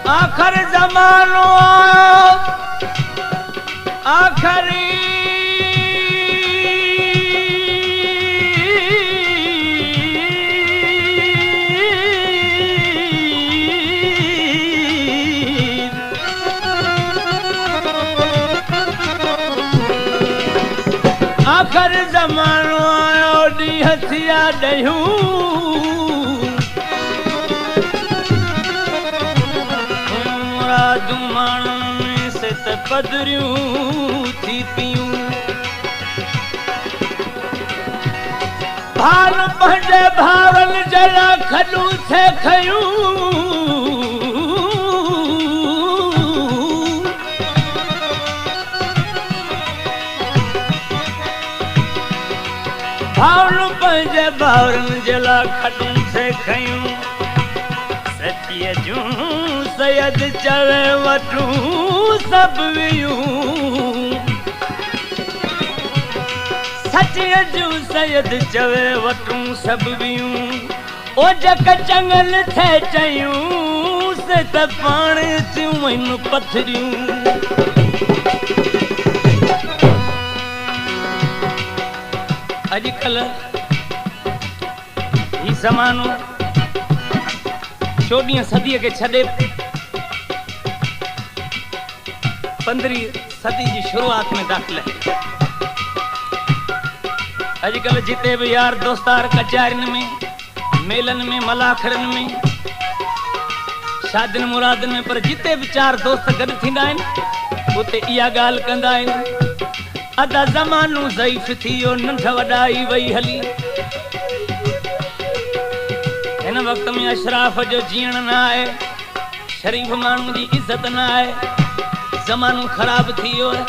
आखिर जमानो आखिरी आखिर जमानो आयो डी हथिया दयूं पदरियूं थी पियूं भार पंहिंजे भावनि जला खॾूं थे खयूं भार पंहिंजे भावनि जला खॾूं थे खयूं सचीअ जूं सैयद चवे वठूं सब वियूं सचीअ जूं सैयद चवे वठूं सब वियूं ओ जक चंगल थे चयूं से त पाण थियूं आहिनि पथरियूं अॼुकल्ह ही ज़मानो 14वीं सदीअ खे छॾे 15वीं सदी जी शुरुआत में दाख़िल है अॼुकल्ह जिते भी यार दोस्तार कचारियुनि में मेलन में मलाखड़नि में शादियुनि मुरादनि में पर जिते भी 4 दोस्त गॾु थींदा आहिनि उते इहा ॻाल्हि कंदा आहिनि अदा ज़मानो ज़ईफ़ थी वियो नंढ वॾाई वई हली हिन वक़्त में अशराफ जो जीअण न आहे शरीफ माण्हू जी इज़त न आहे ज़मानो ख़राब थी वियो है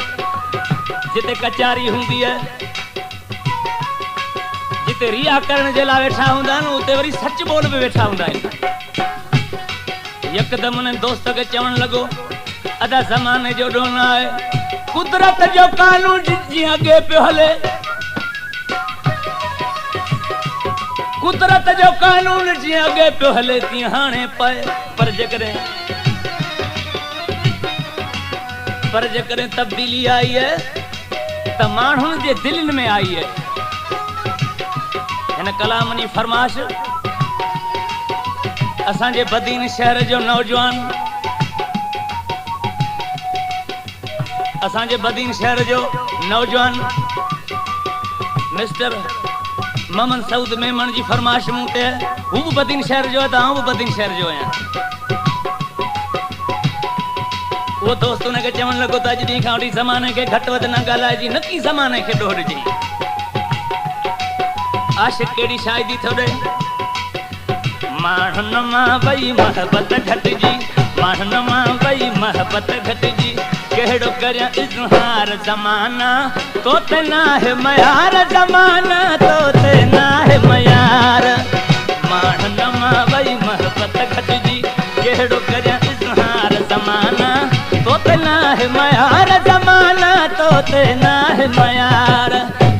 जिते कचारी हूंदी है जिते रिया करण जे लाइ वेठा हूंदा आहिनि उते वरी सच बोल बि वेठा हूंदा आहिनि यकदम उन दोस्त खे चवण लॻो अदा ज़माने जो ॾोह न आहे कुदरत जो कानून जीअं अॻे पियो हले कुदरत जो कानून जीअं अॻे पियो हले तीअं हाणे पए पर जेकॾहिं तब्दीली आई है त माण्हुनि जे दिलनि में आई है हिन कलाम जी फरमाश असांजे बदीन शहर जो नौजवान मिस्टर मोहम्मद सऊद मेमन जी फरमाश मूं ते हू भी बदीन शहर जो है त आऊं भी बदीन शहर जो आहियां वो दोस्त उनके चवण लॻो त अॼु ॾींहं खां वठी ज़माने खे घटि वधि न ॻाल्हाइजी न की ज़माने खे ॾोहिड़िजे आशिक़ कहिड़ी शायदी थो ॾे माण्हुनि मां वई महबत घटिजी माण्हुनि मां वई महबत घटिजी कहिड़ो करियां इज़हार ज़माना तो ते न आहे मयार ज़माना तो ते न आहे मयार माण्हुनि मां वई महबत घटिजी कहिड़ो करियां इज़हार ज़माना तो ते न आहे मयार ज़माना तो ते न आहे मयार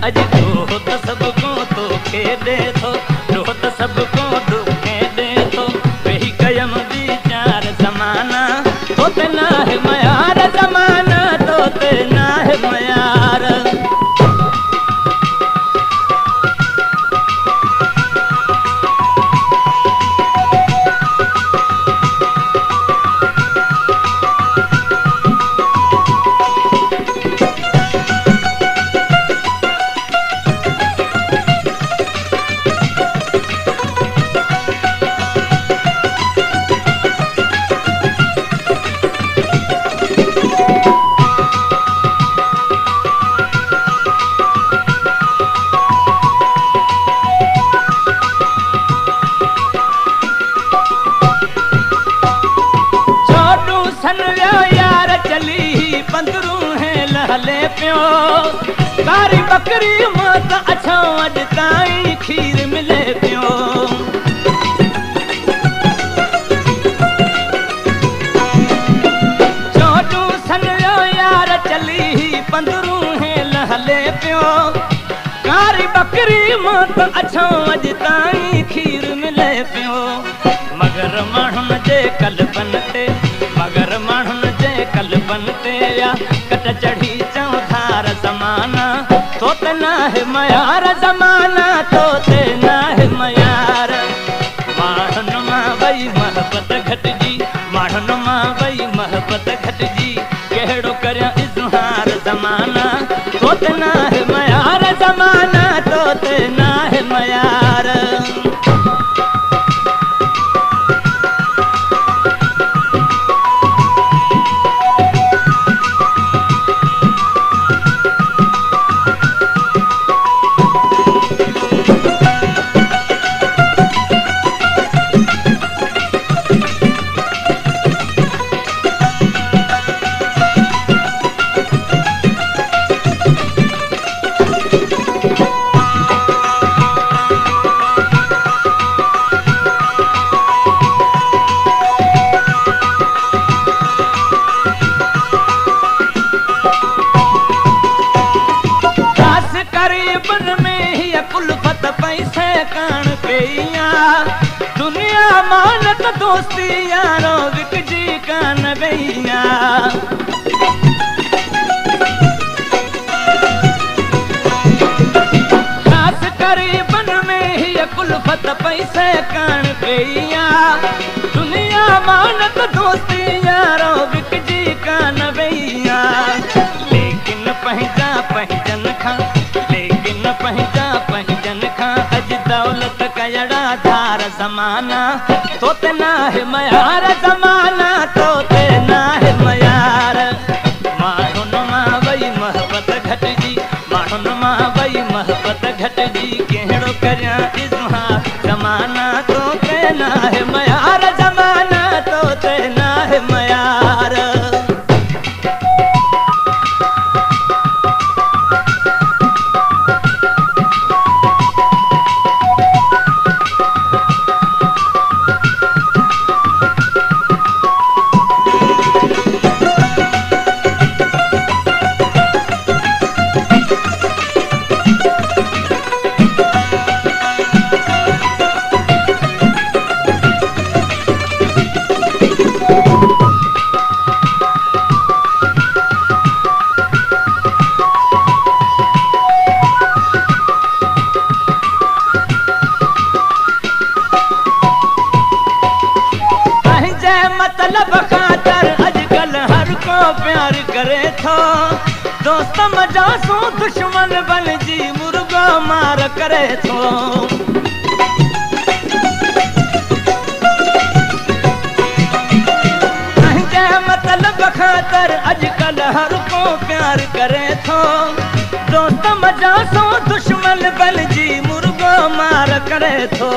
अॼु ॾोह त सभु को तोखे ॾे थो ॾोह त सभु को तोखे ॾे थो वेही कयमि वीचार ज़माना तो ते न आहे मयार ज़माना तो ते न आहे मयार कारी बकरी मां अच्छा अॼु ताईं खीर मिले पियो चोॾूं सन जो यार चली 15 हले पियो कारी बकरी मां अच्छा अॼु ताईं खीर मिले पियो मगर माण्हुनि जे कल्बनि ते घट चढ़ी चौधार ज़माना तोते ना है मयार ज़माना तोते ना है मयार। माढ़न मां वई महबत घटजी माढ़न मां वई महबत घटजी कहिड़ो करियां इज़हार ज़माना तोते ना है मयार ज़माना तोते ना है मयार। दुनिया मानत दोस्ती यारो विकजी कान गईया। खास करीबन में ही कुलफत पैसे कान गईया। दुनिया मानत दोस्ती यारो विकजी कान गईया। लेकिन पहचा पहचन खा लेकिन पहचा पहचन खा अज दौलत कयड़ा धार ज़माना तोते ना है मयार ज़माना तोते ना है मयार। माढ़न मां वई महबत घटजी माढ़न मां वई महबत घटजी कहिड़ो करियां इज़हार ज़माना तोते ना है मयार ज़माना तोते ना है मयार। मतलब खातर अजकल हर को प्यार करे थो दोस्त मजासू दुश्मन बन जी मुर्गो मार करे थो। मतलब खातर अजकल हर को प्यार करे थो दोस्त मजासू दुश्मन बन जी मुर्गो मार करे थो।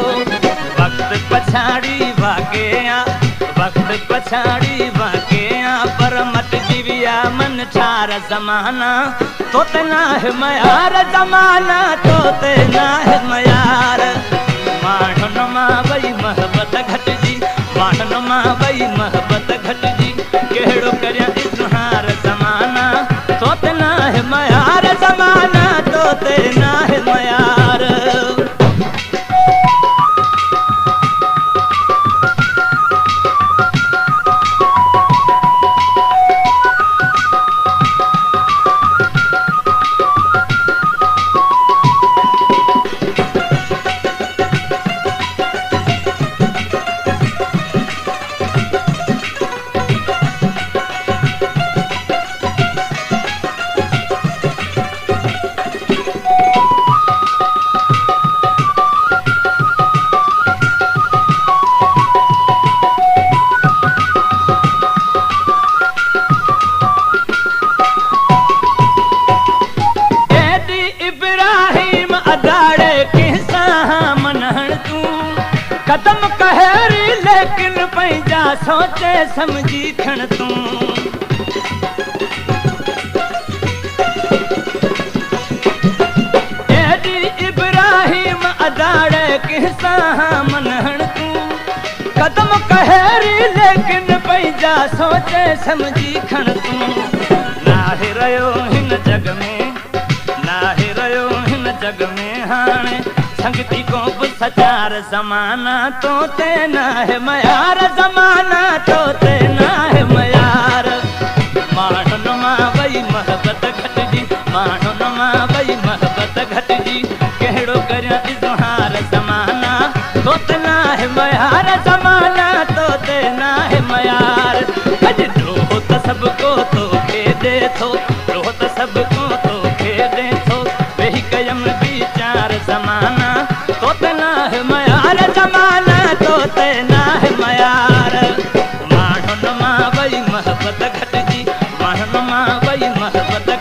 वक्त पछाड़ी वाकया वक्त पछाड़ी वाकया पर मत दिव्या मन ठार ज़माना तोते ना है मयार ज़माना तोते ना है मयार। माढ़न मां वई महबत घटजी माढ़न मां वई महबत घटजी कहिड़ो करियां इज़हार ज़माना तोते ना है मयार ज़माना तोते ना है मयार। कदम कहरी लेकिन पैजा सोचे समझी खण तू। एडी इब्राहिम अदाड़े किसा मनहण तू। कदम कहरी लेकिन पैजा सोचे समझी खण तू। नाहे रयो हिन जग में नाहे रयो हिन जग में हाणे संगती को सचार ज़माना तोते ना है मयार ज़माना तोते ना है मयार। माढ़न मां वई तो तना है मयार ज़माना तो तेना है मयार अज ड्रोह त सबको तो के दे थो ड्रोह त सबको तो के दे थो वही कयम विचार ज़माना तो तना है मयार ज़माना तो तेना है मयार माण्हुनि मां वई मोहबत घटिजी माण्हुनि मां वई मोहबत